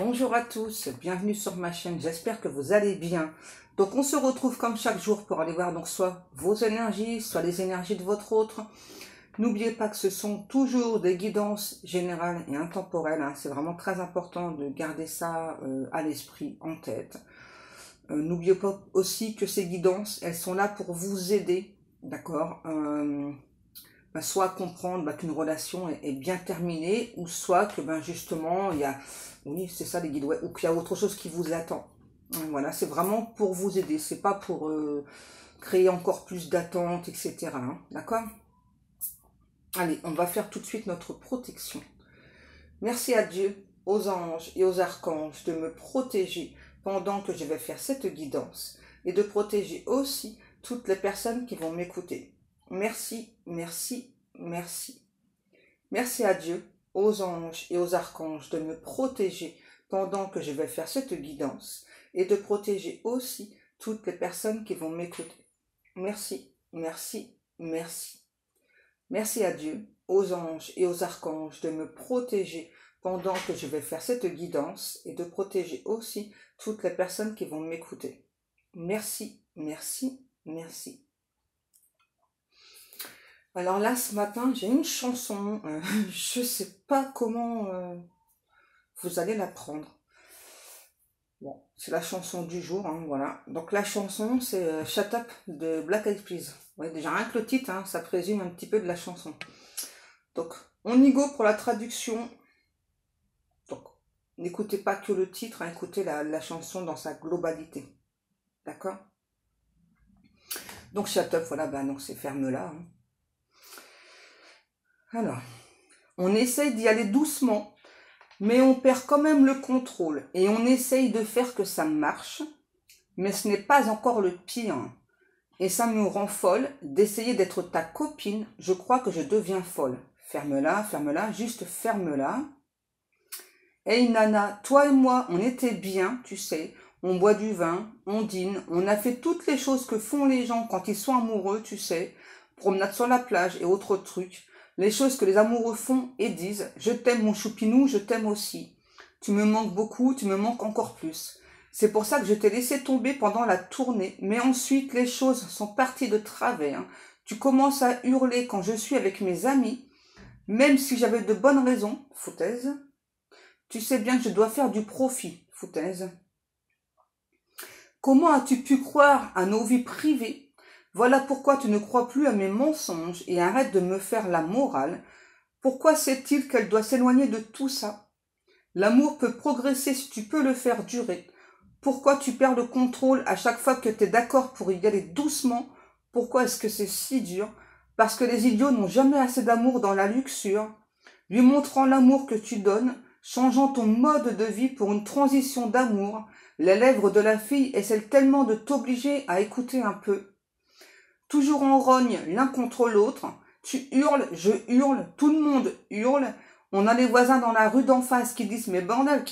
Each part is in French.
Bonjour à tous, bienvenue sur ma chaîne, j'espère que vous allez bien. Donc on se retrouve comme chaque jour pour aller voir donc soit vos énergies, soit les énergies de votre autre. N'oubliez pas que ce sont toujours des guidances générales et intemporelles, hein. C'est vraiment très important de garder ça à l'esprit, en tête. N'oubliez pas aussi que ces guidances, elles sont là pour vous aider, d'accord, soit comprendre qu'une relation est bien terminée, ou soit que justement, il y a, oui, c'est ça les guides, ouais, ou qu'il y a autre chose qui vous attend. Voilà, c'est vraiment pour vous aider, c'est pas pour créer encore plus d'attentes, etc. Hein, d'accord? Allez, on va faire tout de suite notre protection. Merci à Dieu, aux anges et aux archanges de me protéger pendant que je vais faire cette guidance, et de protéger aussi toutes les personnes qui vont m'écouter. Merci, merci, merci. Merci à Dieu, aux anges et aux archanges de me protéger pendant que je vais faire cette guidance et de protéger aussi toutes les personnes qui vont m'écouter. Merci, merci, merci. Merci à Dieu, aux anges et aux archanges de me protéger pendant que je vais faire cette guidance et de protéger aussi toutes les personnes qui vont m'écouter. Merci, merci, merci. Alors là, ce matin, j'ai une chanson, je sais pas comment vous allez la prendre. Bon, c'est la chanson du jour, hein, voilà. Donc la chanson, c'est Shut Up de Black Eyed Peas. Ouais, déjà rien que le titre, hein, ça présume un petit peu de la chanson. Donc, on y go pour la traduction. Donc, n'écoutez pas que le titre, hein, écoutez la chanson dans sa globalité. D'accord? Donc Shut Up, voilà, donc c'est ferme-la, hein. Alors, on essaye d'y aller doucement, mais on perd quand même le contrôle et on essaye de faire que ça marche, mais ce n'est pas encore le pire. Et ça me rend folle d'essayer d'être ta copine, je crois que je deviens folle. Ferme-la, juste ferme-la. Hey Nana, toi et moi, on était bien, tu sais, on boit du vin, on dîne, on a fait toutes les choses que font les gens quand ils sont amoureux, tu sais, promenade sur la plage et autres trucs. Les choses que les amoureux font et disent. Je t'aime mon choupinou, je t'aime aussi. Tu me manques beaucoup, tu me manques encore plus. C'est pour ça que je t'ai laissé tomber pendant la tournée. Mais ensuite, les choses sont parties de travers. Tu commences à hurler quand je suis avec mes amis. Même si j'avais de bonnes raisons, foutaise. Tu sais bien que je dois faire du profit, foutaise. Comment as-tu pu croire à nos vies privées ? Voilà pourquoi tu ne crois plus à mes mensonges et arrête de me faire la morale. Pourquoi sait-il qu'elle doit s'éloigner de tout ça? L'amour peut progresser si tu peux le faire durer. Pourquoi tu perds le contrôle à chaque fois que tu es d'accord pour y aller doucement? Pourquoi est-ce que c'est si dur? Parce que les idiots n'ont jamais assez d'amour dans la luxure. Lui montrant l'amour que tu donnes, changeant ton mode de vie pour une transition d'amour, les lèvres de la fille essaient tellement de t'obliger à écouter un peu. Toujours en rogne l'un contre l'autre, tu hurles, je hurle, tout le monde hurle. On a les voisins dans la rue d'en face qui disent « Mais bordel,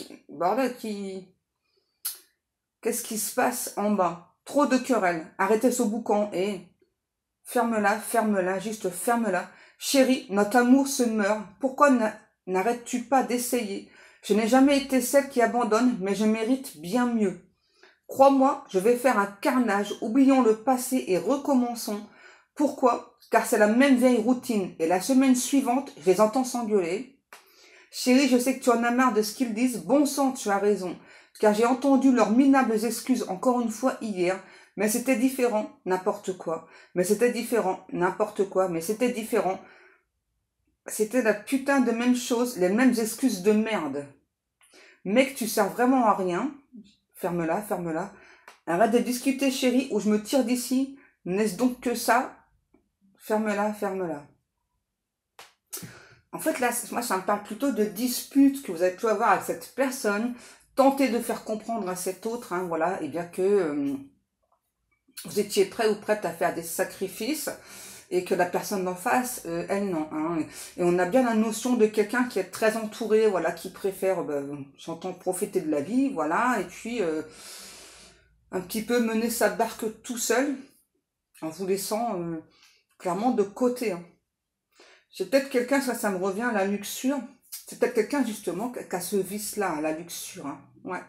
qu'est-ce qui se passe en bas? Trop de querelles, arrêtez ce boucan et... » Ferme-la, juste ferme-la. Chérie, notre amour se meurt. Pourquoi n'arrêtes-tu pas d'essayer? Je n'ai jamais été celle qui abandonne, mais je mérite bien mieux. Crois-moi, je vais faire un carnage, oublions le passé et recommençons. Pourquoi? Car c'est la même vieille routine, et la semaine suivante, je les entends s'engueuler. Chérie, je sais que tu en as marre de ce qu'ils disent, bon sang, tu as raison, car j'ai entendu leurs minables excuses encore une fois hier, mais c'était différent, n'importe quoi, mais c'était différent, n'importe quoi, mais c'était différent. C'était la putain de même chose, les mêmes excuses de merde. Mec, tu sers vraiment à rien. Ferme-la. Arrête de discuter, chérie, ou je me tire d'ici. N'est-ce donc que ça? Ferme-la. En fait, là, moi, ça me parle plutôt de disputes que vous avez pu avoir avec cette personne. Tentez de faire comprendre à cet autre, hein, voilà, et bien que vous étiez prêt ou prête à faire des sacrifices et que la personne d'en face, elle, non. Hein. Et on a bien la notion de quelqu'un qui est très entouré, voilà, qui préfère, j'entends, profiter de la vie, voilà, et puis un petit peu mener sa barque tout seul, en vous laissant clairement de côté. Hein. J'ai peut-être quelqu'un, ça me revient, la luxure. C'est peut-être quelqu'un justement qui a ce vice-là, la luxure. Hein. Ouais.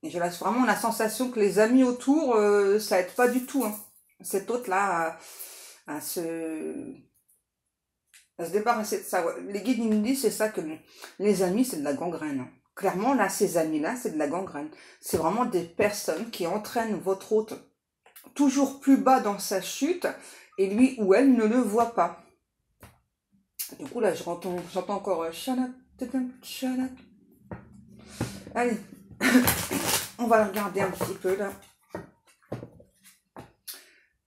Et j'ai vraiment la sensation que les amis autour, ça aide pas du tout. Hein. Cet autre-là à se débarrasser de ça. Ouais. Les guides ils nous disent, c'est ça que les amis, c'est de la gangrène. Hein. Clairement, là, ces amis-là, c'est de la gangrène. C'est vraiment des personnes qui entraînent votre hôte toujours plus bas dans sa chute et lui ou elle ne le voit pas. Du coup, là, j'entends encore shut up, shut up. Allez, on va regarder un petit peu là.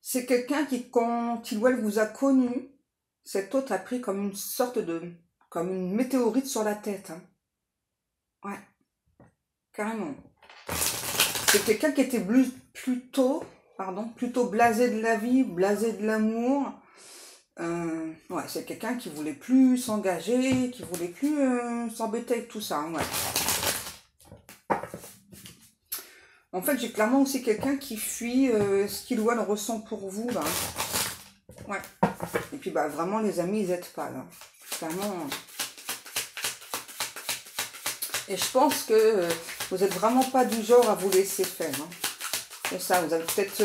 C'est quelqu'un qui, quand il ou elle vous a connu, cet autre a pris comme une sorte comme une météorite sur la tête. Hein. Ouais, carrément. C'est quelqu'un qui était plutôt blasé de la vie, blasé de l'amour. Ouais, c'est quelqu'un qui voulait plus s'engager, qui voulait plus s'embêter avec tout ça. Hein, ouais. En fait, j'ai clairement aussi quelqu'un qui fuit ce qu'il ou elle ressent pour vous. Là. Ouais. Et puis, bah, vraiment, les amis, ils n'aident pas. Là. Clairement. Et je pense que vous n'êtes vraiment pas du genre à vous laisser faire. Hein. C'est ça, vous avez peut-être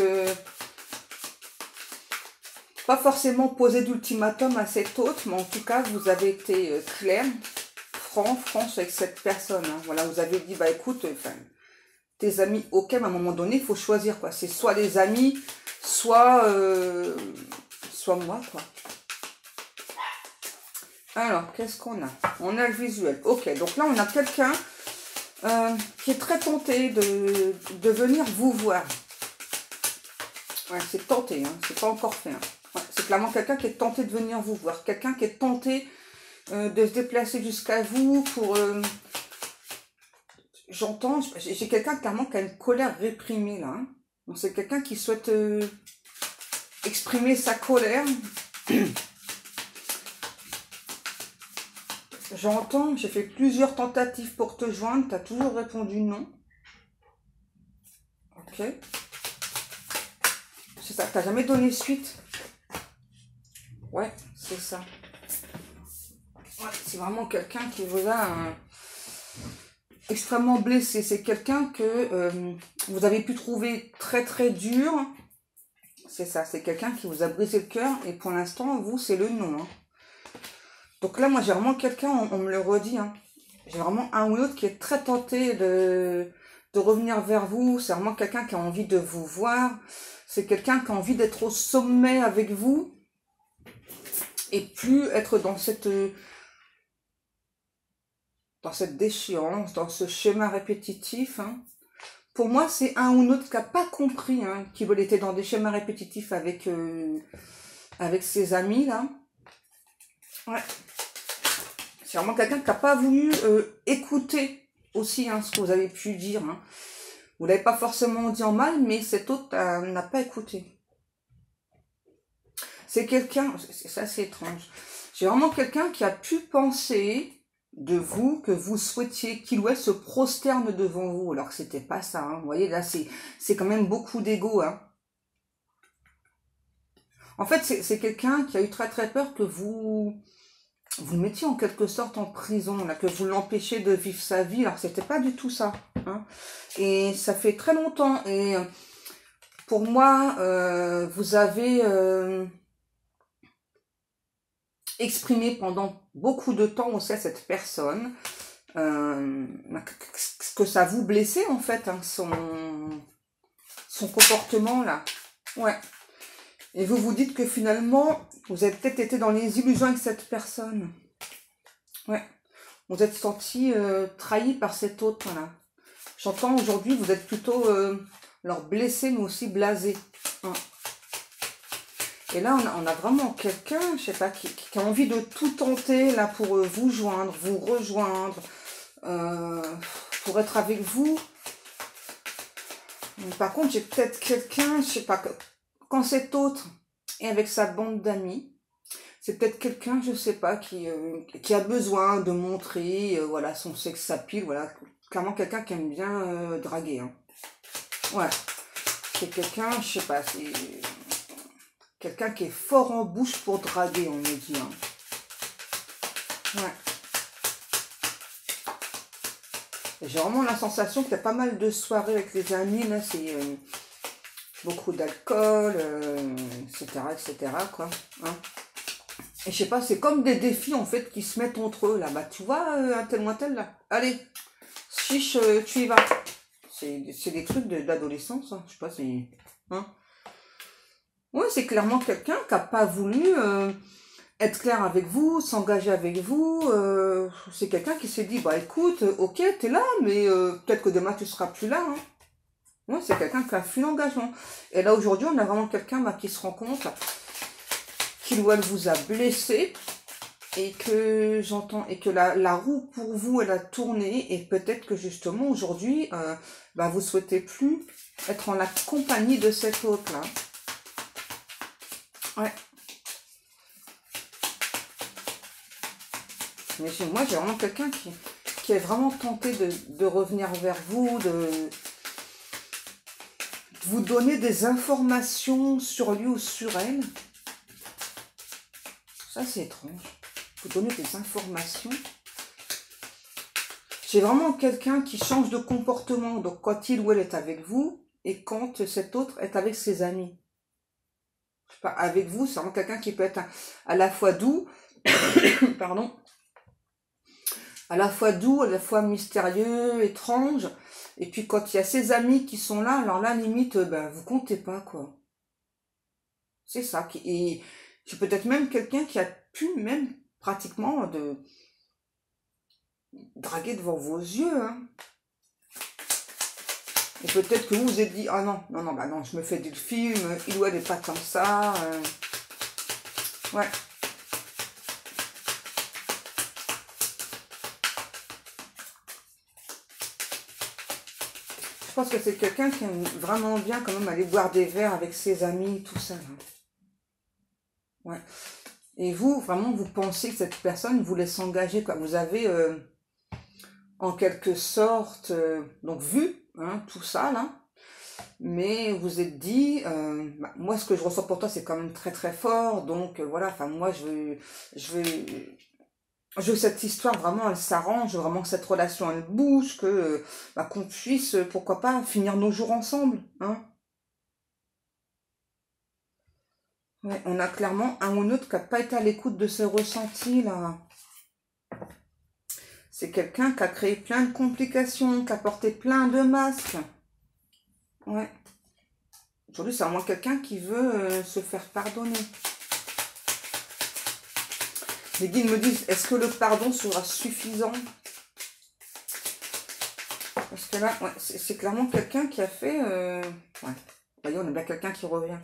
pas forcément posé d'ultimatum à cet autre, mais en tout cas, vous avez été clair, franche avec cette personne. Hein. Voilà, vous avez dit, bah écoute, tes amis, ok, mais à un moment donné, il faut choisir, quoi. C'est soit les amis, soit moi, quoi. Alors, qu'est-ce qu'on a? On a le visuel. Ok, donc là, on a quelqu'un qui est très tenté de venir vous voir. Ouais, c'est tenté, hein, c'est pas encore fait. Hein. Ouais, c'est clairement quelqu'un qui est tenté de venir vous voir. Quelqu'un qui est tenté de se déplacer jusqu'à vous pour... J'entends, j'ai quelqu'un clairement qui a une colère réprimée, là. Hein. Donc, c'est quelqu'un qui souhaite exprimer sa colère. J'entends, j'ai fait plusieurs tentatives pour te joindre, tu as toujours répondu non. Ok. C'est ça, tu n'as jamais donné suite. Ouais, c'est ça. Ouais, c'est vraiment quelqu'un qui vous a extrêmement blessé. C'est quelqu'un que vous avez pu trouver très très dur. C'est ça, c'est quelqu'un qui vous a brisé le cœur. Et pour l'instant, vous, c'est le non. Hein. Donc là, moi, j'ai vraiment quelqu'un, on me le redit, hein. J'ai vraiment un ou l'autre qui est très tenté de revenir vers vous. C'est vraiment quelqu'un qui a envie de vous voir. C'est quelqu'un qui a envie d'être au sommet avec vous. Et plus être dans cette déchéance, dans ce schéma répétitif. Hein. Pour moi, c'est un ou l'autre qui n'a pas compris, hein, qui veut être dans des schémas répétitifs avec ses amis, là. Ouais. C'est vraiment quelqu'un qui n'a pas voulu écouter aussi hein, ce que vous avez pu dire. Hein. Vous ne l'avez pas forcément dit en mal, mais cet autre n'a pas écouté. C'est quelqu'un, c'est assez étrange. J'ai vraiment quelqu'un qui a pu penser de vous, que vous souhaitiez qu'il ou elle se prosterne devant vous, alors que c'était pas ça. Hein. Vous voyez, là, c'est quand même beaucoup d'ego. Hein. En fait, c'est quelqu'un qui a eu très très peur que vous le mettiez en quelque sorte en prison, là, que vous l'empêchiez de vivre sa vie, alors que c'était pas du tout ça. Hein. Et ça fait très longtemps. Et pour moi, vous avez exprimé pendant beaucoup de temps aussi à cette personne que ça vous blessait en fait, hein, son comportement là. Ouais. Et vous vous dites que finalement, vous avez peut-être été dans les illusions avec cette personne. Ouais. Vous êtes senti trahi par cet autre là. J'entends aujourd'hui, vous êtes plutôt leur blessé mais aussi blasé. Hein. Et là, on a vraiment quelqu'un, je sais pas, qui a envie de tout tenter là pour vous joindre, vous rejoindre, pour être avec vous. Mais par contre, j'ai peut-être quelqu'un, je sais pas, quand cet autre est avec sa bande d'amis, c'est peut-être quelqu'un, je sais pas, qui a besoin de montrer, voilà, son sex appeal, voilà, clairement quelqu'un qui aime bien draguer. Hein. Ouais, c'est quelqu'un, je sais pas, c'est quelqu'un qui est fort en bouche pour draguer, on me dit. Hein. Ouais. J'ai vraiment la sensation qu'il y a pas mal de soirées avec les amis, là, c'est beaucoup d'alcool, etc., etc., quoi. Hein. Et je sais pas, c'est comme des défis, en fait, qui se mettent entre eux, là. Bah, tu vois, un tel ou un tel, là. Allez, chiche, tu y vas. C'est des trucs d'adolescence, hein. Je sais pas, c'est... Hein. Ouais, c'est clairement quelqu'un qui n'a pas voulu être clair avec vous, s'engager avec vous. C'est quelqu'un qui s'est dit, bah écoute, ok, t'es là, mais peut-être que demain tu seras plus là. Hein. Ouais, c'est quelqu'un qui a fui l'engagement. Et là, aujourd'hui, on a vraiment quelqu'un bah, qui se rend compte qu'il ou elle vous a blessé et que j'entends et que la roue pour vous, elle a tourné et peut-être que justement, aujourd'hui, bah, vous souhaitez plus être en la compagnie de cet autre-là. Ouais. Mais moi, j'ai vraiment quelqu'un qui est vraiment tenté de revenir vers vous, de vous donner des informations sur lui ou sur elle. Ça, c'est étrange. Vous donner des informations. J'ai vraiment quelqu'un qui change de comportement. Donc, quand il ou elle est avec vous et quand cet autre est avec ses amis. Je sais pas, avec vous, c'est vraiment quelqu'un qui peut être à la fois doux, pardon, à la fois mystérieux, étrange. Et puis quand il y a ses amis qui sont là, alors là, limite, ben, vous comptez pas, quoi. C'est ça. Et c'est peut-être même quelqu'un qui a pu même pratiquement de draguer devant vos yeux. Hein. Et peut-être que vous vous êtes dit, ah non, non, non, bah non, je me fais du film, il ou elle n'est pas comme ça. Ouais. Je pense que c'est quelqu'un qui aime vraiment bien quand même aller boire des verres avec ses amis, tout ça. Hein. Ouais. Et vous, vraiment, vous pensez que cette personne voulait s'engager, quoi. Vous avez, en quelque sorte, donc vu, hein, tout ça, là. Mais vous êtes dit, bah, moi, ce que je ressens pour toi, c'est quand même très, très fort. Donc, voilà, enfin, moi, je veux que cette histoire, vraiment, elle s'arrange, vraiment que cette relation, elle bouge, que, bah, qu'on puisse, pourquoi pas, finir nos jours ensemble, hein. Ouais, on a clairement un ou l'autre qui n'a pas été à l'écoute de ses ressentis, là. C'est quelqu'un qui a créé plein de complications, qui a porté plein de masques. Ouais. Aujourd'hui, c'est vraiment quelqu'un qui veut se faire pardonner. Les guides me disent, est-ce que le pardon sera suffisant? Parce que là, ouais, c'est clairement quelqu'un qui a fait... Ouais. Vous voyez, on a bien quelqu'un qui revient.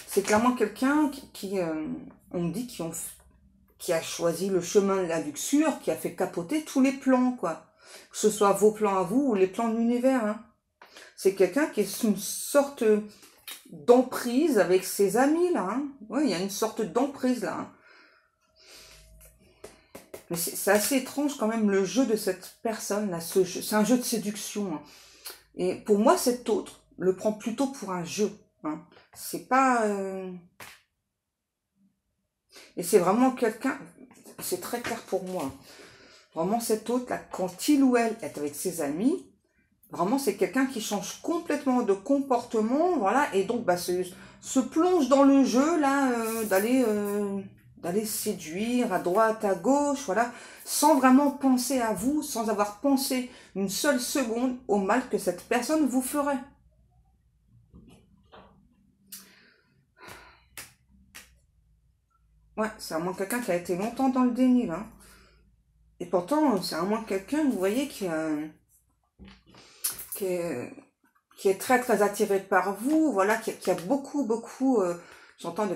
C'est clairement quelqu'un on me dit, qui a choisi le chemin de la luxure, qui a fait capoter tous les plans, quoi. Que ce soit vos plans à vous ou les plans de l'univers. Hein. C'est quelqu'un qui est sous une sorte d'emprise avec ses amis, là. Hein. Oui, il y a une sorte d'emprise, là. Hein. Mais c'est assez étrange, quand même, le jeu de cette personne-là. C'est un jeu de séduction. Hein. Et pour moi, cet autre le prend plutôt pour un jeu. Hein. C'est pas... Et c'est vraiment quelqu'un... C'est très clair pour moi. Vraiment, cet autre-là, quand il ou elle est avec ses amis, vraiment, c'est quelqu'un qui change complètement de comportement, voilà, et donc, bah, se plonge dans le jeu, là, d'aller séduire à droite, à gauche, voilà, sans vraiment penser à vous, sans avoir pensé une seule seconde au mal que cette personne vous ferait. Ouais, c'est vraiment quelqu'un qui a été longtemps dans le déni, là. Et pourtant, c'est vraiment quelqu'un, vous voyez, qui est très, très attiré par vous, voilà, qui a beaucoup, beaucoup, j'entends de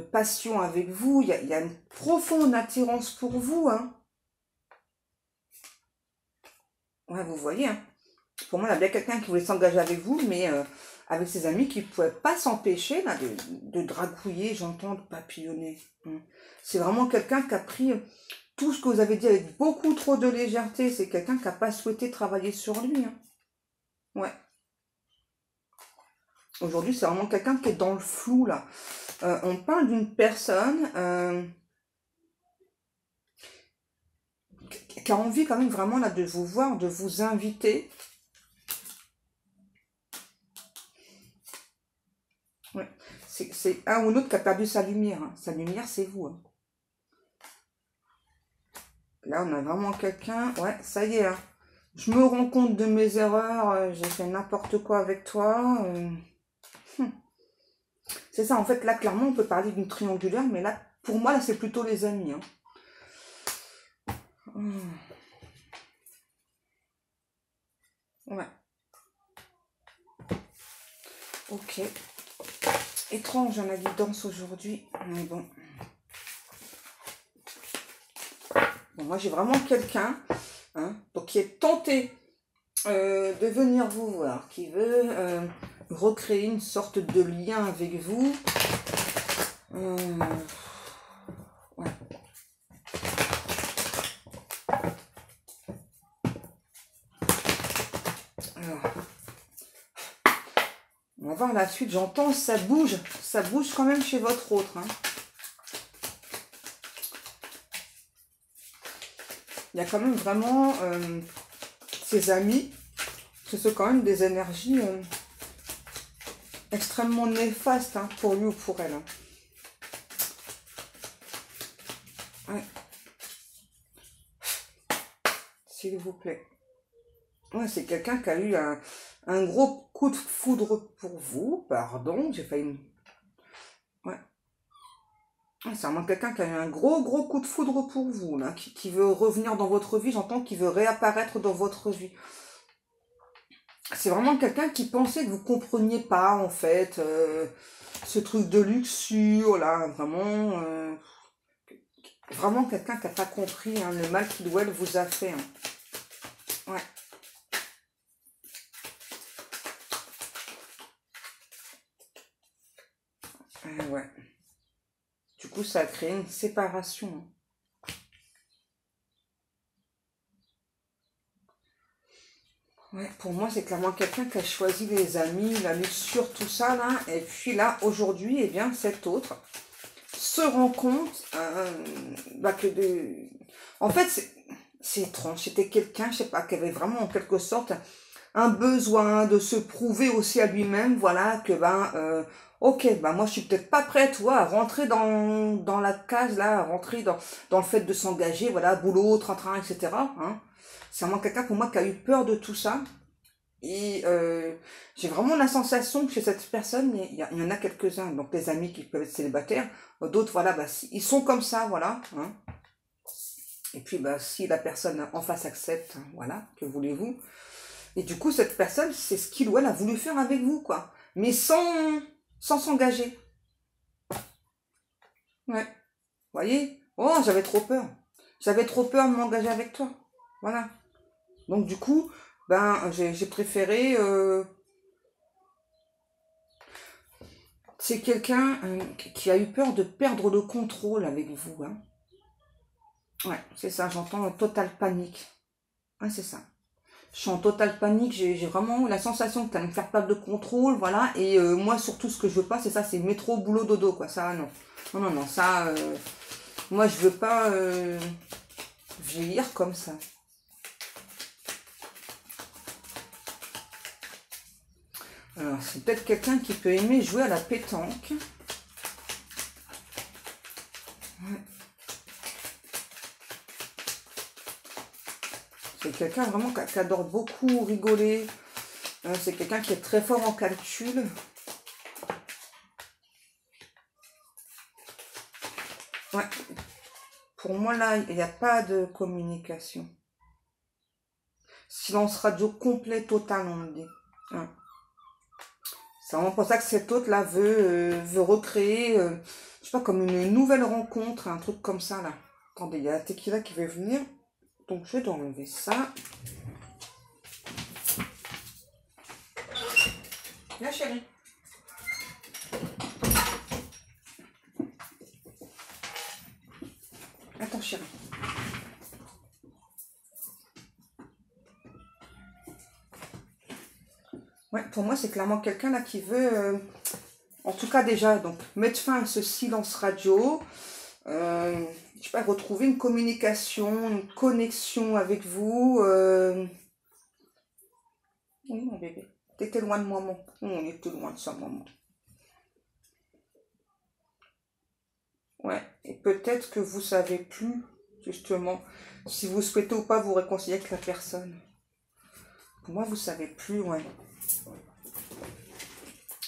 passion avec vous. Il y a une profonde attirance pour vous, hein. Ouais, vous voyez, hein. Pour moi, il y a bien quelqu'un qui voulait s'engager avec vous, mais avec ses amis qui ne pouvaient pas s'empêcher là, de dragouiller, j'entends, de papillonner. Hein. C'est vraiment quelqu'un qui a pris tout ce que vous avez dit avec beaucoup trop de légèreté. C'est quelqu'un qui n'a pas souhaité travailler sur lui. Hein. Ouais. Aujourd'hui, c'est vraiment quelqu'un qui est dans le flou, là. On parle d'une personne qui a envie quand même vraiment là de vous voir, de vous inviter. Ouais. C'est un ou l'autre qui a perdu sa lumière. Hein. Sa lumière, c'est vous. Hein. Là, on a vraiment quelqu'un... Ouais, ça y est. Hein. Je me rends compte de mes erreurs. J'ai fait n'importe quoi avec toi. C'est ça, en fait, là, clairement, on peut parler d'une triangulaire. Mais là, pour moi, là, c'est plutôt les amis. Hein. Ouais. Ok. Étrange, la guidance aujourd'hui. Mais bon. Bon, moi, j'ai vraiment quelqu'un hein, donc, qui est tenté de venir vous voir, qui veut recréer une sorte de lien avec vous. Ouais. Alors, on va voir la suite. J'entends, ça bouge quand même chez votre autre. Hein. Il y a quand même vraiment ses amis. Ce sont quand même des énergies extrêmement néfastes hein, pour lui ou pour elle. Hein. Ouais. S'il vous plaît. Ouais, c'est quelqu'un qui a eu un gros coup de foudre pour vous. Pardon, j'ai failli... Ouais. C'est vraiment quelqu'un qui a eu un gros coup de foudre pour vous, là, qui veut revenir dans votre vie. J'entends qu'il veut réapparaître dans votre vie. C'est vraiment quelqu'un qui pensait que vous compreniez pas, en fait, ce truc de luxure, là, vraiment... vraiment quelqu'un qui n'a pas compris hein, le mal qu'il ou elle vous a fait. Hein. Ouais. Ouais. Du coup, ça a créé une séparation. Hein. Ouais, pour moi, c'est clairement quelqu'un qui a choisi les amis, la luxure, tout ça, là. Et puis là, aujourd'hui, eh bien, cet autre se rend compte bah, que en fait, c'est étrange. C'était quelqu'un, je sais pas, qui avait vraiment en quelque sorte un besoin de se prouver aussi à lui-même, voilà, que ben, ok, ben moi je suis peut-être pas prête, tu vois, à rentrer dans la case, là, à rentrer dans le fait de s'engager, voilà, boulot, train-train, etc. Hein. C'est vraiment quelqu'un pour moi qui a eu peur de tout ça. Et j'ai vraiment la sensation que chez cette personne, il y en a quelques-uns, donc les amis qui peuvent être célibataires, d'autres, voilà, bah, ils sont comme ça, voilà. Hein. Et puis, bah, si la personne en face accepte, hein, voilà, que voulez-vous. Et du coup, cette personne, c'est ce qu'il ou elle a voulu faire avec vous, quoi. Mais sans s'engager. Ouais. Vous voyez? Oh, j'avais trop peur. J'avais trop peur de m'engager avec toi. Voilà. Donc, du coup, ben, j'ai préféré... c'est quelqu'un qui a eu peur de perdre le contrôle avec vous. Hein. Ouais, c'est ça, j'entends totale panique. Ouais, c'est ça. Je suis en totale panique, j'ai vraiment la sensation que tu vas me faire perdre le contrôle, voilà. Et moi, surtout, ce que je veux pas, c'est ça, c'est métro, boulot, dodo, quoi. Ça, non. Non, ça, moi, je veux pas vieillir comme ça. Alors, c'est peut-être quelqu'un qui peut aimer jouer à la pétanque. Ouais. C'est quelqu'un vraiment qui adore beaucoup rigoler. C'est quelqu'un qui est très fort en calcul. Ouais. Pour moi, là, il n'y a pas de communication. Silence radio complet, total, on le dit. Ouais. C'est vraiment pour ça que cet autre-là veut recréer, je sais pas, comme une nouvelle rencontre, un truc comme ça, là. Attendez, il y a la tequila qui veut venir. Donc, je vais enlever ça. Viens, chérie. Attends, chérie. Ouais, pour moi, c'est clairement quelqu'un là qui veut, en tout cas déjà, donc mettre fin à ce silence radio. je sais pas, retrouver une communication, une connexion avec vous. Oui, mon bébé. T'étais loin de maman. On était loin de sa maman. Ouais. Et peut-être que vous savez plus, justement, si vous souhaitez ou pas vous réconcilier avec la personne. Pour moi, vous savez plus, ouais.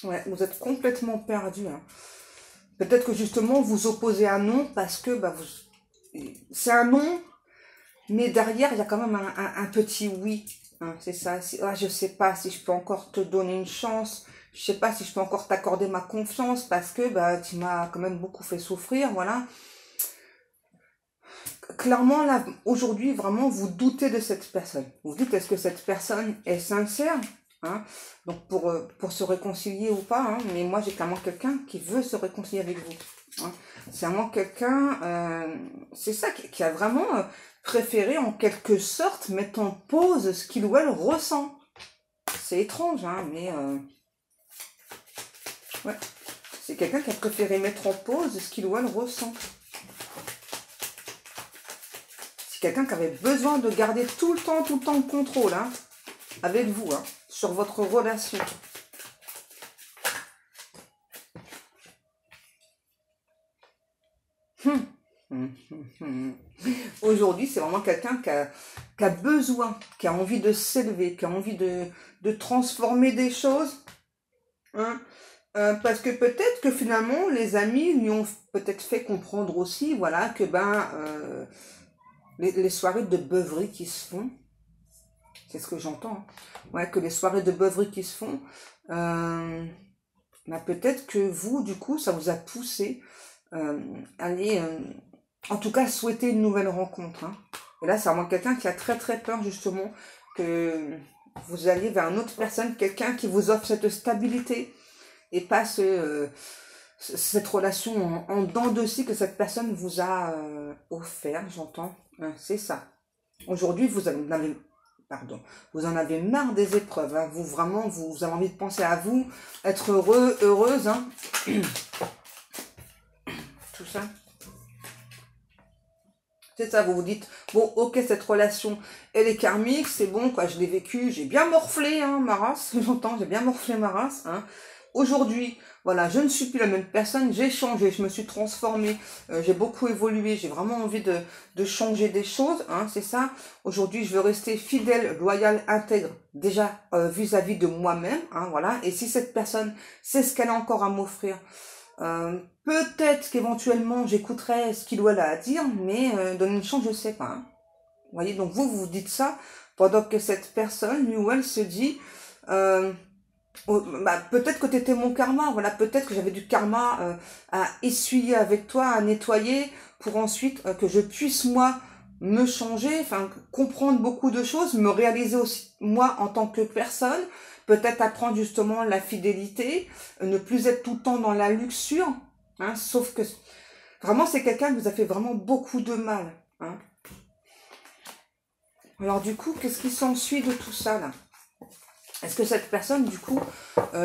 Ouais, vous êtes complètement perdu, hein. Peut-être que justement, vous opposez un non parce que bah, c'est un non, mais derrière, il y a quand même un petit oui. Hein, c'est ça. Ah, je sais pas si je peux encore te donner une chance. Je sais pas si je peux encore t'accorder ma confiance parce que bah, tu m'as quand même beaucoup fait souffrir. Voilà. Clairement, là, aujourd'hui, vraiment, vous doutez de cette personne. Vous dites, est-ce que cette personne est sincère, hein, donc pour se réconcilier ou pas, hein, mais moi, j'ai clairement quelqu'un qui veut se réconcilier avec vous. Hein. C'est vraiment quelqu'un, c'est ça, qui a vraiment préféré, en quelque sorte, mettre en pause ce qu'il ou elle ressent. C'est étrange, hein, mais... ouais. C'est quelqu'un qui a préféré mettre en pause ce qu'il ou elle ressent. Quelqu'un qui avait besoin de garder tout le temps le contrôle, hein, avec vous, hein, sur votre relation. Aujourd'hui, c'est vraiment quelqu'un qui a besoin, qui a envie de s'élever, qui a envie de transformer des choses. Hein, parce que peut-être que finalement, les amis lui ont peut-être fait comprendre aussi, voilà, que les soirées de beuverie qui se font, c'est ce que j'entends, hein. Ouais, que les soirées de beuverie qui se font, peut-être que vous, du coup, ça vous a poussé à aller, en tout cas, souhaiter une nouvelle rencontre. Hein. Et là, c'est vraiment quelqu'un qui a très très peur, justement, que vous alliez vers une autre personne, quelqu'un qui vous offre cette stabilité et pas cette relation en dents de scie que cette personne vous a offert, j'entends. C'est ça. Aujourd'hui, vous en avez marre des épreuves. Hein. Vous avez envie de penser à vous, être heureux, heureuse. Hein. Tout ça. C'est ça, vous vous dites, bon, ok, cette relation, elle est karmique, c'est bon, quoi, je l'ai vécu, j'ai bien morflé, hein, ma race, j'entends, j'ai bien morflé ma race, hein. Aujourd'hui, voilà, je ne suis plus la même personne, j'ai changé, je me suis transformée, j'ai beaucoup évolué, j'ai vraiment envie de changer des choses, hein, c'est ça. Aujourd'hui, je veux rester fidèle, loyale, intègre, déjà vis-à-vis de moi-même, hein, voilà. Et si cette personne sait ce qu'elle a encore à m'offrir, peut-être qu'éventuellement j'écouterai ce qu'il ou elle a à dire, mais donner une chance, je sais pas. Hein. Vous voyez, donc vous dites ça pendant que cette personne, lui ou elle, se dit... peut-être que tu étais mon karma, voilà, peut-être que j'avais du karma à essuyer avec toi, à nettoyer, pour ensuite que je puisse, moi, me changer, enfin, comprendre beaucoup de choses, me réaliser aussi, moi, en tant que personne, peut-être apprendre justement la fidélité, ne plus être tout le temps dans la luxure, hein, sauf que, vraiment, c'est quelqu'un qui vous a fait vraiment beaucoup de mal, hein. Alors, du coup, qu'est-ce qui s'ensuit de tout ça, là ? Est-ce que cette personne, du coup,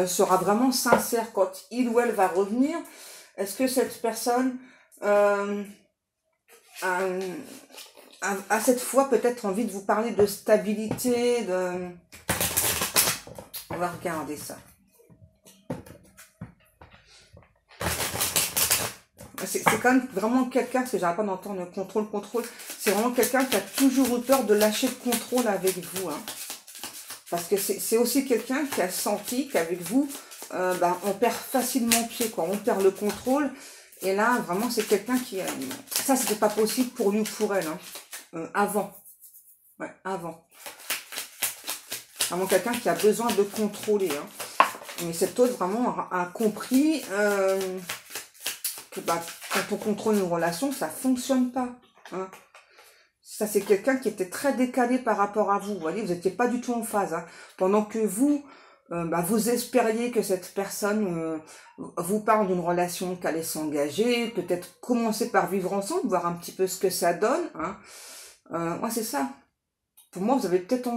sera vraiment sincère quand il ou elle va revenir? Est-ce que cette personne a cette fois peut-être envie de vous parler de stabilité, de... On va regarder ça. C'est quand même vraiment quelqu'un, parce que j'arrête pas d'entendre contrôle, c'est vraiment quelqu'un qui a toujours eu peur de lâcher le contrôle avec vous, hein. Parce que c'est aussi quelqu'un qui a senti qu'avec vous, on perd facilement pied, quoi. On perd le contrôle. Et là, vraiment, c'est quelqu'un qui... ça, c'était pas possible pour lui ou pour elle. Hein. Avant. Ouais, avant. Vraiment quelqu'un qui a besoin de contrôler. Hein. Mais cet autre, vraiment, a compris que quand on contrôle une relation, ça fonctionne pas. Hein. Ça, c'est quelqu'un qui était très décalé par rapport à vous. Vous voyez, vous n'étiez pas du tout en phase. Hein. Pendant que vous, vous espériez que cette personne vous parle d'une relation qui allait s'engager, peut-être commencer par vivre ensemble, voir un petit peu ce que ça donne. Hein. Ouais, c'est ça. Pour moi, vous avez peut-être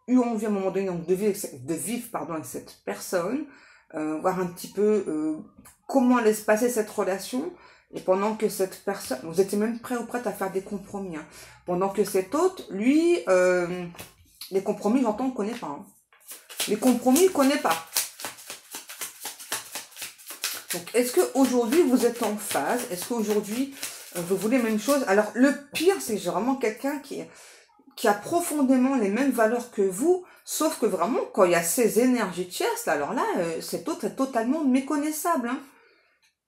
eu envie à un moment donné donc, de vivre avec cette personne, voir un petit peu comment allait se passer cette relation. Et pendant que cette personne, vous étiez même prêt ou prête à faire des compromis, hein. Pendant que cet autre, lui, les compromis, j'entends, on ne connaît pas, hein. Les compromis, il ne connaît pas. Donc, est-ce qu'aujourd'hui, vous êtes en phase? Est-ce qu'aujourd'hui, vous voulez la même chose? Alors, le pire, c'est vraiment quelqu'un qui a profondément les mêmes valeurs que vous, sauf que vraiment, quand il y a ces énergies tierces, alors là, cet autre est totalement méconnaissable, hein.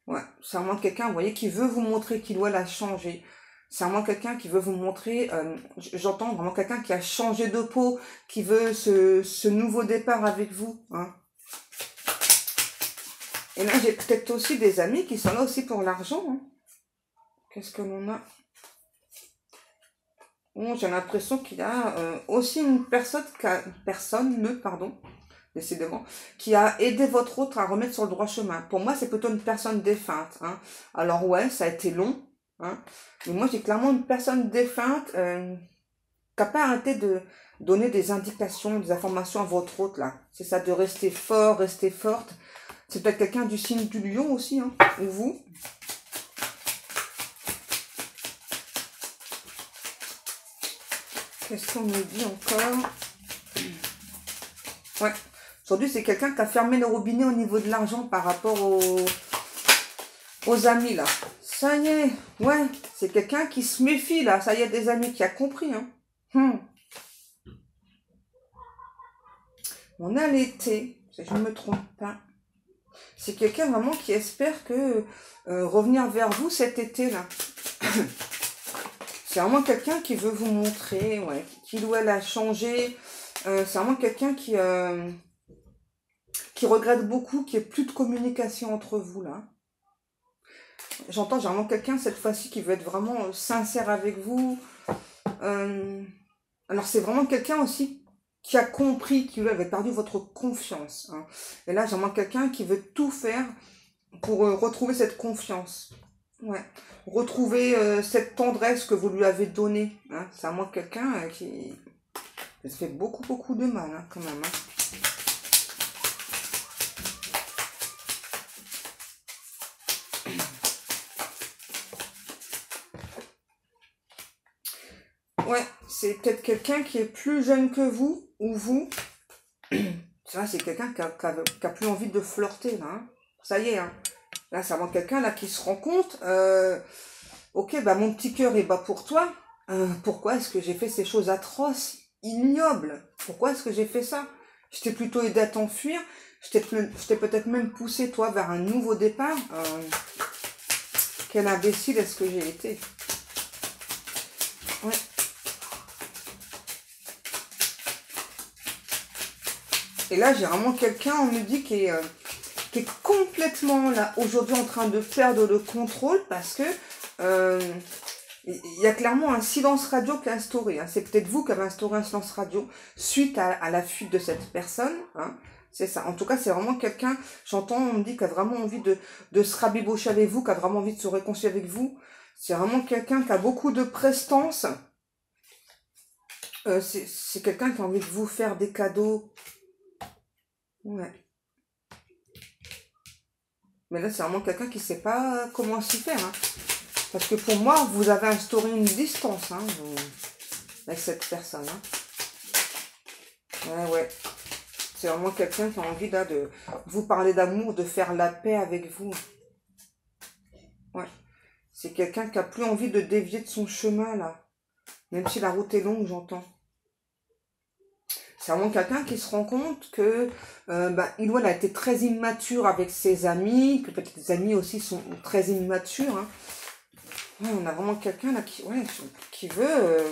Ouais, c'est vraiment quelqu'un, vous voyez, qui veut vous montrer qu'il doit la changer. C'est vraiment quelqu'un qui veut vous montrer, j'entends vraiment quelqu'un qui a changé de peau, qui veut ce nouveau départ avec vous, hein. Et là, j'ai peut-être aussi des amis qui sont là aussi pour l'argent, hein. Qu'est-ce que l'on a? Bon, j'ai l'impression qu'il y a aussi une personne, décidément, qui a aidé votre autre à remettre sur le droit chemin. Pour moi, c'est plutôt une personne défunte, hein. Alors ouais, ça a été long, hein. Mais moi, j'ai clairement une personne défunte qui n'a pas arrêté de donner des indications, des informations à votre autre, là. C'est ça, de rester fort, rester forte. C'est peut-être quelqu'un du signe du lion aussi, hein, ou vous. Qu'est-ce qu'on me dit encore? Ouais. Aujourd'hui, c'est quelqu'un qui a fermé le robinet au niveau de l'argent par rapport aux amis, là. Ça y est. Ouais. C'est quelqu'un qui se méfie, là. Ça y est, des amis qui a compris, hein. On a l'été, si je ne me trompe pas. C'est quelqu'un vraiment qui espère que revenir vers vous cet été-là. C'est vraiment quelqu'un qui veut vous montrer, ouais, qu'il ou elle a changé. C'est vraiment quelqu'un qui regrette beaucoup qu'il n'y ait plus de communication entre vous, là. J'entends vraiment quelqu'un, cette fois-ci, qui veut être vraiment sincère avec vous. Alors, c'est vraiment quelqu'un aussi qui a compris qu'il avait perdu votre confiance, hein. Et là, j'ai vraiment quelqu'un qui veut tout faire pour retrouver cette confiance. Ouais. Retrouver cette tendresse que vous lui avez donnée, hein. C'est à moi quelqu'un qui ça fait beaucoup, beaucoup de mal, hein, quand même, hein. Ouais, c'est peut-être quelqu'un qui est plus jeune que vous, ou vous. Ça, c'est quelqu'un qui a plus envie de flirter, là, hein. Ça y est, hein. Là, c'est vraiment quelqu'un là qui se rend compte, ok, bah mon petit cœur est bas pour toi. Pourquoi est-ce que j'ai fait ces choses atroces, ignobles? Pourquoi est-ce que j'ai fait ça? Je t'ai plutôt aidé à t'enfuir. Je t'ai peut-être même poussé, toi, vers un nouveau départ. Quel imbécile est-ce que j'ai été? Ouais. Et là, j'ai vraiment quelqu'un, on me dit, qui est complètement, là, aujourd'hui, en train de perdre le contrôle parce que il y a clairement un silence radio qui est instauré, hein. C'est peut-être vous qui avez instauré un silence radio suite à la fuite de cette personne, hein. C'est ça. En tout cas, c'est vraiment quelqu'un, j'entends, on me dit, qui a vraiment envie de se rabibocher avec vous, qui a vraiment envie de se réconcilier avec vous. C'est vraiment quelqu'un qui a beaucoup de prestance. C'est quelqu'un qui a envie de vous faire des cadeaux. Ouais. Mais là, c'est vraiment quelqu'un qui ne sait pas comment s'y faire, hein. Parce que pour moi, vous avez instauré une distance, hein, avec cette personne, hein. Ouais. C'est vraiment quelqu'un qui a envie là, de vous parler d'amour, de faire la paix avec vous. Ouais. C'est quelqu'un qui a plus envie de dévier de son chemin, là. Même si la route est longue, j'entends. C'est vraiment quelqu'un qui se rend compte que il a été très immature avec ses amis, que peut-être les amis aussi sont très immatures, hein. Ouais, on a vraiment quelqu'un là qui veut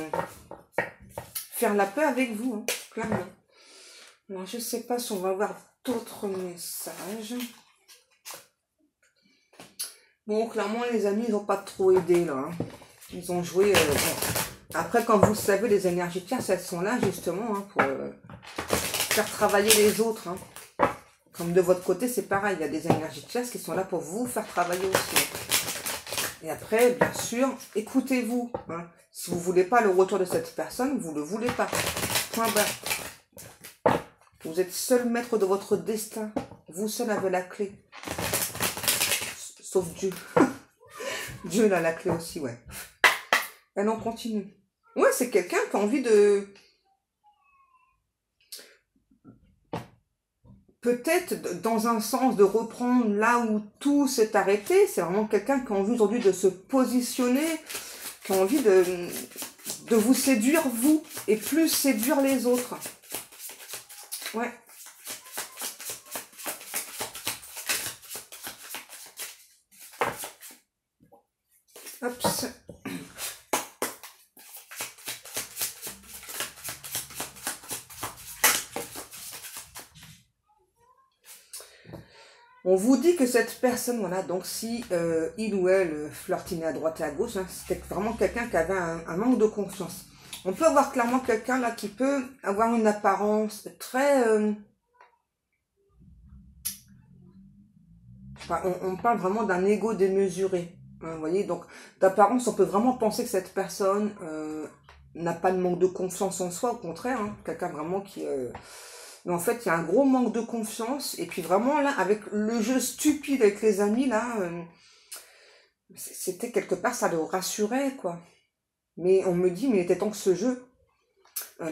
faire la paix avec vous, hein, clairement. Alors, je sais pas si on va avoir d'autres messages. Bon, clairement, les amis, ils n'ont pas trop aidé, là, hein. Ils ont joué... bon. Après, comme vous le savez, les énergies tierces, elles sont là, justement, hein, pour faire travailler les autres, hein. Comme de votre côté, c'est pareil. Il y a des énergies tierces qui sont là pour vous faire travailler aussi, hein. Et après, bien sûr, écoutez-vous, hein. Si vous ne voulez pas le retour de cette personne, vous ne le voulez pas. Point barre. Vous êtes seul maître de votre destin. Vous seul avez la clé. Sauf Dieu. Dieu, là, la clé aussi, ouais. Elle en continue. Ouais, c'est quelqu'un qui a envie de... Peut-être dans un sens de reprendre là où tout s'est arrêté. C'est vraiment quelqu'un qui a envie aujourd'hui de se positionner, qui a envie de vous séduire, vous, et plus séduire les autres. Ouais. Hop. On vous dit que cette personne, voilà, donc si il ou elle flirtinait à droite et à gauche, hein, c'était vraiment quelqu'un qui avait un manque de confiance. On peut avoir clairement quelqu'un là qui peut avoir une apparence très... enfin, on parle vraiment d'un ego démesuré. Hein, vous voyez, donc d'apparence, on peut vraiment penser que cette personne n'a pas de manque de confiance en soi, au contraire, hein, quelqu'un vraiment qui... mais en fait, il y a un gros manque de confiance. Et puis vraiment, là, avec le jeu stupide avec les amis, là, c'était quelque part, ça le rassurait, quoi. Mais on me dit, mais il était temps que ce jeu...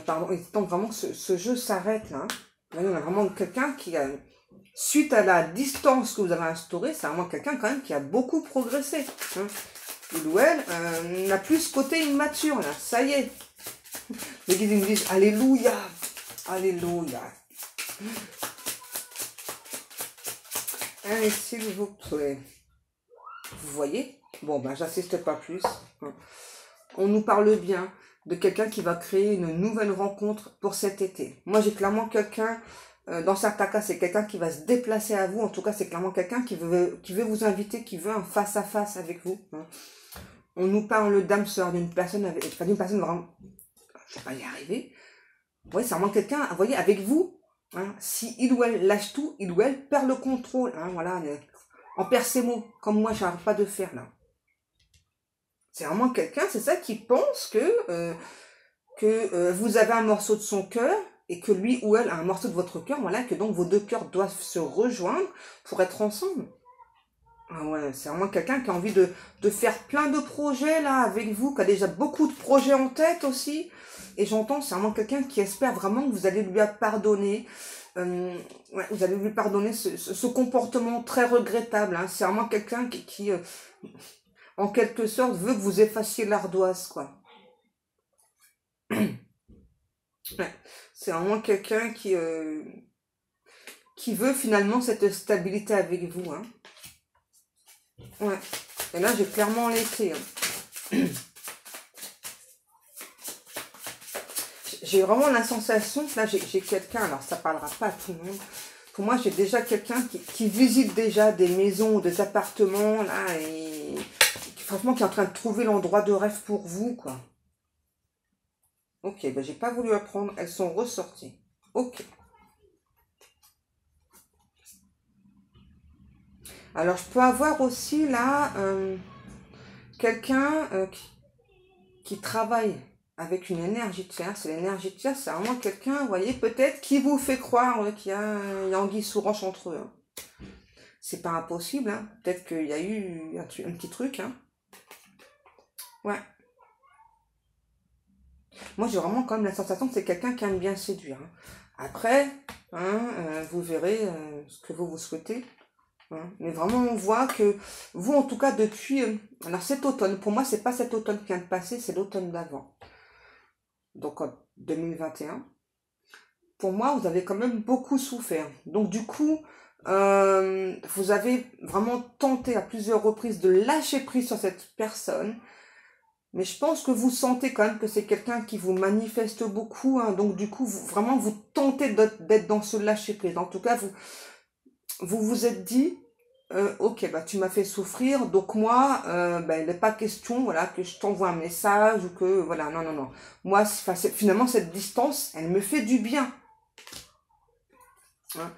pardon, il était temps vraiment que ce jeu s'arrête, là. Hein. Là, on a vraiment quelqu'un qui a... Suite à la distance que vous avez instaurée, c'est vraiment quelqu'un quand même qui a beaucoup progressé. Hein. Il ou elle n'a plus ce côté immature, là. Ça y est. Les guides me disent, alléluia, alléluia. Allez, s'il vous plaît. Vous voyez? Bon, ben, j'assiste pas plus. On nous parle bien de quelqu'un qui va créer une nouvelle rencontre pour cet été. Moi, j'ai clairement quelqu'un, dans certains cas, c'est quelqu'un qui va se déplacer à vous. En tout cas, c'est clairement quelqu'un qui veut vous inviter, qui veut un face-à-face avec vous. Hein. On nous parle d'âme sœur, d'une personne, enfin, d'une personne vraiment... Je vais pas y arriver. Oui, c'est vraiment quelqu'un, vous voyez, avec vous. Hein, si il ou elle lâche tout, il ou elle perd le contrôle. Hein, voilà, en perd ses mots, comme moi, j'arrive pas de faire là. C'est vraiment quelqu'un, c'est ça, qui pense que vous avez un morceau de son cœur et que lui ou elle a un morceau de votre cœur, voilà, que donc vos deux cœurs doivent se rejoindre pour être ensemble. Ah ouais, c'est vraiment quelqu'un qui a envie de faire plein de projets là avec vous, qui a déjà beaucoup de projets en tête aussi. Et j'entends, c'est vraiment quelqu'un qui espère vraiment que vous allez lui pardonner. Ouais, vous allez lui pardonner ce comportement très regrettable. Hein. C'est vraiment quelqu'un qui en quelque sorte, veut que vous effaciez l'ardoise, quoi. Ouais. C'est vraiment quelqu'un qui veut finalement cette stabilité avec vous. Hein. Ouais. Et là, j'ai clairement l'été. Hein. J'ai vraiment la sensation que là, j'ai quelqu'un, alors ça parlera pas à tout le monde. Pour moi, j'ai déjà quelqu'un qui visite déjà des maisons ou des appartements, là, et franchement, qui est en train de trouver l'endroit de rêve pour vous, quoi. Ok, ben j'ai pas voulu apprendre, elles sont ressorties. Ok. Alors, je peux avoir aussi là quelqu'un qui travaille avec une énergie tiers. C'est l'énergie tiers, c'est vraiment quelqu'un, vous voyez, peut-être qui vous fait croire qu'il y a anguille sous roche entre eux. Hein. C'est pas impossible, hein. Peut-être qu'il y a eu un petit truc. Hein. Ouais. Moi, j'ai vraiment quand même la sensation que c'est quelqu'un qui aime bien séduire. Hein. Après, hein, vous verrez ce que vous souhaitez. Hein. Mais vraiment, on voit que vous, en tout cas, depuis... alors, cet automne, pour moi, c'est pas cet automne qui vient de passer, c'est l'automne d'avant. Donc, en 2021. Pour moi, vous avez quand même beaucoup souffert. Donc, du coup, vous avez vraiment tenté à plusieurs reprises de lâcher prise sur cette personne. Mais je pense que vous sentez quand même que c'est quelqu'un qui vous manifeste beaucoup. Hein. Donc, du coup, vraiment, vous tentez d'être dans ce lâcher prise. En tout cas, vous êtes dit... ok, bah tu m'as fait souffrir, donc moi, bah, il n'est pas question, voilà, que je t'envoie un message ou que, voilà, non, non, non. Moi, finalement, cette distance, elle me fait du bien. Hein,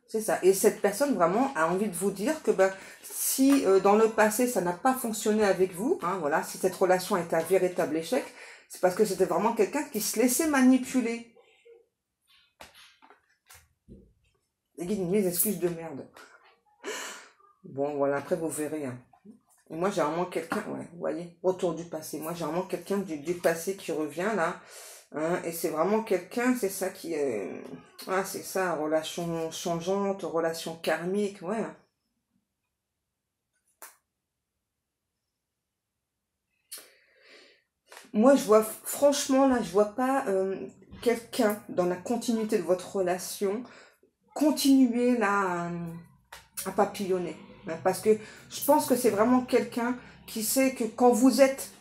c'est ça. Et cette personne, vraiment, a envie de vous dire que, bah, si dans le passé, ça n'a pas fonctionné avec vous, hein, voilà, si cette relation est un véritable échec, c'est parce que c'était vraiment quelqu'un qui se laissait manipuler. Les guides, mes excuses de merde. Bon, voilà, après, vous verrez, hein. Et moi, j'ai vraiment quelqu'un, ouais, vous voyez, retour du passé. Moi, j'ai vraiment quelqu'un du passé qui revient là. Hein, et c'est vraiment quelqu'un, c'est ça qui est... Ah, c'est ça, relation changeante, relation karmique, ouais. Moi, je vois, franchement, là, je vois pas quelqu'un dans la continuité de votre relation continuer là à papillonner. Hein, parce que je pense que c'est vraiment quelqu'un qui sait que quand vous êtes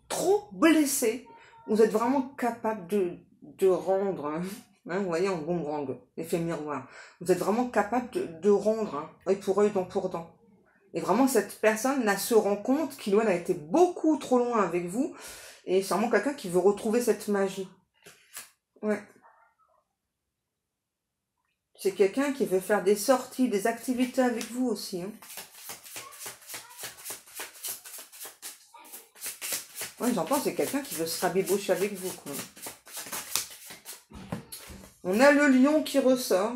trop blessé, vous êtes vraiment capable de rendre, hein, vous voyez, en boomerang, l'effet miroir. Vous êtes vraiment capable de rendre, hein, œil pour œil, dent pour dent. Et vraiment, cette personne là se rend compte qu'il a été beaucoup trop loin avec vous. Et c'est vraiment quelqu'un qui veut retrouver cette magie. Ouais. C'est quelqu'un qui veut faire des sorties, des activités avec vous aussi. Hein. Ouais, j'entends, c'est quelqu'un qui veut se rabibocher avec vous. Quoi. On a le lion qui ressort.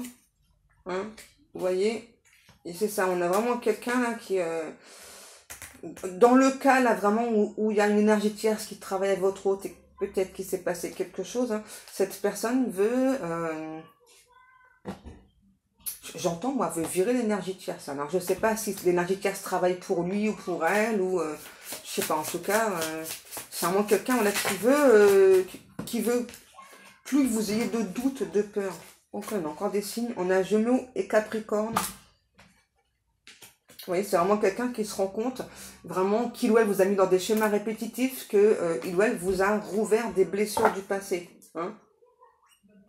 Hein, vous voyez? Et c'est ça, on a vraiment quelqu'un là qui... dans le cas là vraiment où il y a une énergie tierce qui travaille avec votre hôte et peut-être qu'il s'est passé quelque chose, hein, cette personne veut... j'entends, moi, veut virer l'énergie tierce. Alors, je sais pas si l'énergie tierce travaille pour lui ou pour elle, ou... je sais pas, en tout cas, c'est vraiment quelqu'un voilà, qui veut plus que vous ayez de doute, de peur. Ok, on a encore des signes. On a Gémeaux et Capricorne. Vous voyez, c'est vraiment quelqu'un qui se rend compte, vraiment, qu'il ou elle vous a mis dans des schémas répétitifs, que il ou elle vous a rouvert des blessures du passé. Hein.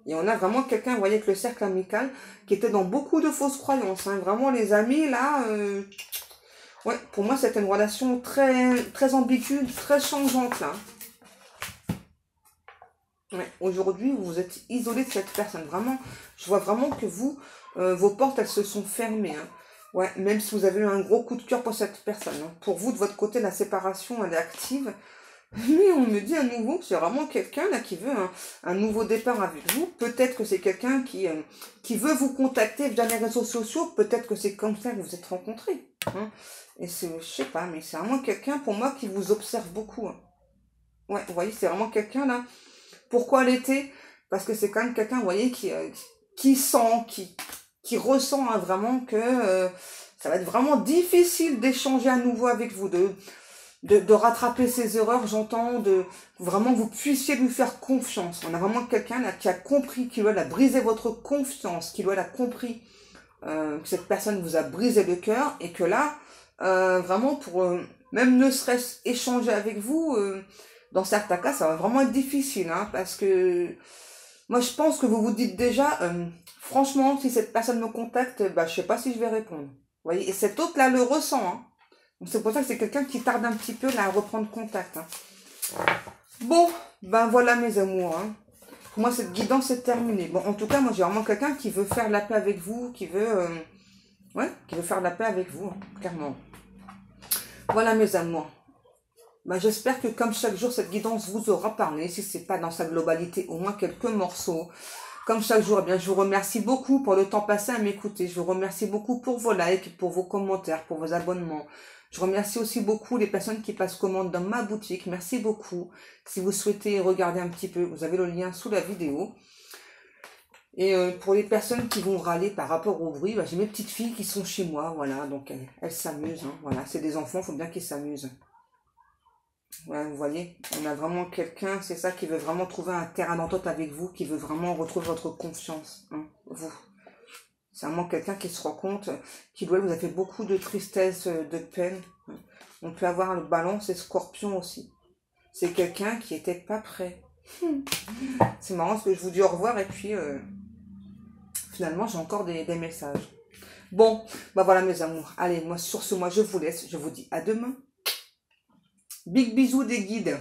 Et on a vraiment quelqu'un, vous voyez, avec le cercle amical, qui était dans beaucoup de fausses croyances. Hein. Vraiment, les amis, là, ouais, pour moi, c'était une relation très, très ambiguë, très changeante, là. Ouais, aujourd'hui, vous vous êtes isolé de cette personne. Vraiment, je vois vraiment que vous, vos portes, elles se sont fermées. Hein. Ouais, même si vous avez eu un gros coup de cœur pour cette personne. Hein. Pour vous, de votre côté, la séparation, elle est active. Mais on me dit à nouveau que c'est vraiment quelqu'un là qui veut un nouveau départ avec vous. Peut-être que c'est quelqu'un qui veut vous contacter via les réseaux sociaux. Peut-être que c'est comme ça que vous vous êtes rencontrés. Hein. Et c'est, je sais pas, mais c'est vraiment quelqu'un pour moi qui vous observe beaucoup. Hein. Ouais, vous voyez, c'est vraiment quelqu'un là. Pourquoi l'été? Parce que c'est quand même quelqu'un, vous voyez, qui sent, qui ressent hein, vraiment que ça va être vraiment difficile d'échanger à nouveau avec vous, de rattraper ses erreurs, j'entends, de vraiment que vous puissiez lui faire confiance. On a vraiment quelqu'un là qui a compris, qui doit briser votre confiance, qui doit compris que cette personne vous a brisé le cœur et que là, vraiment pour même ne serait-ce échanger avec vous, dans certains cas, ça va vraiment être difficile, hein, parce que moi je pense que vous vous dites déjà, franchement, si cette personne me contacte, bah je sais pas si je vais répondre. Vous voyez, et cet autre là le ressent, hein. C'est pour ça que c'est quelqu'un qui tarde un petit peu là, à reprendre contact. Hein. Bon, ben voilà mes amours. Hein. Pour moi, cette guidance est terminée. Bon, en tout cas, moi, j'ai vraiment quelqu'un qui veut faire la paix avec vous, qui veut, ouais, qui veut faire la paix avec vous, hein, clairement. Voilà mes amours. Ben, j'espère que comme chaque jour, cette guidance vous aura parlé. Si ce n'est pas dans sa globalité, au moins quelques morceaux. Comme chaque jour, eh bien, je vous remercie beaucoup pour le temps passé à m'écouter. Je vous remercie beaucoup pour vos likes, pour vos commentaires, pour vos abonnements. Je remercie aussi beaucoup les personnes qui passent commande dans ma boutique. Merci beaucoup. Si vous souhaitez regarder un petit peu, vous avez le lien sous la vidéo. Et pour les personnes qui vont râler par rapport au bruit, bah, j'ai mes petites filles qui sont chez moi. Voilà, donc elles s'amusent. Hein, voilà, c'est des enfants, il faut bien qu'ils s'amusent. Ouais, vous voyez, on a vraiment quelqu'un, c'est ça, qui veut vraiment trouver un terrain d'entente avec vous, qui veut vraiment retrouver votre confiance, hein, vous. C'est vraiment quelqu'un qui se rend compte, qui doit vous a fait beaucoup de tristesse, de peine. On peut avoir le balance et scorpion aussi. C'est quelqu'un qui était pas prêt. C'est marrant parce que je vous dis au revoir et puis finalement j'ai encore des messages. Bon, bah voilà mes amours. Allez, moi sur ce, moi je vous laisse. Je vous dis à demain. Big bisous des guides.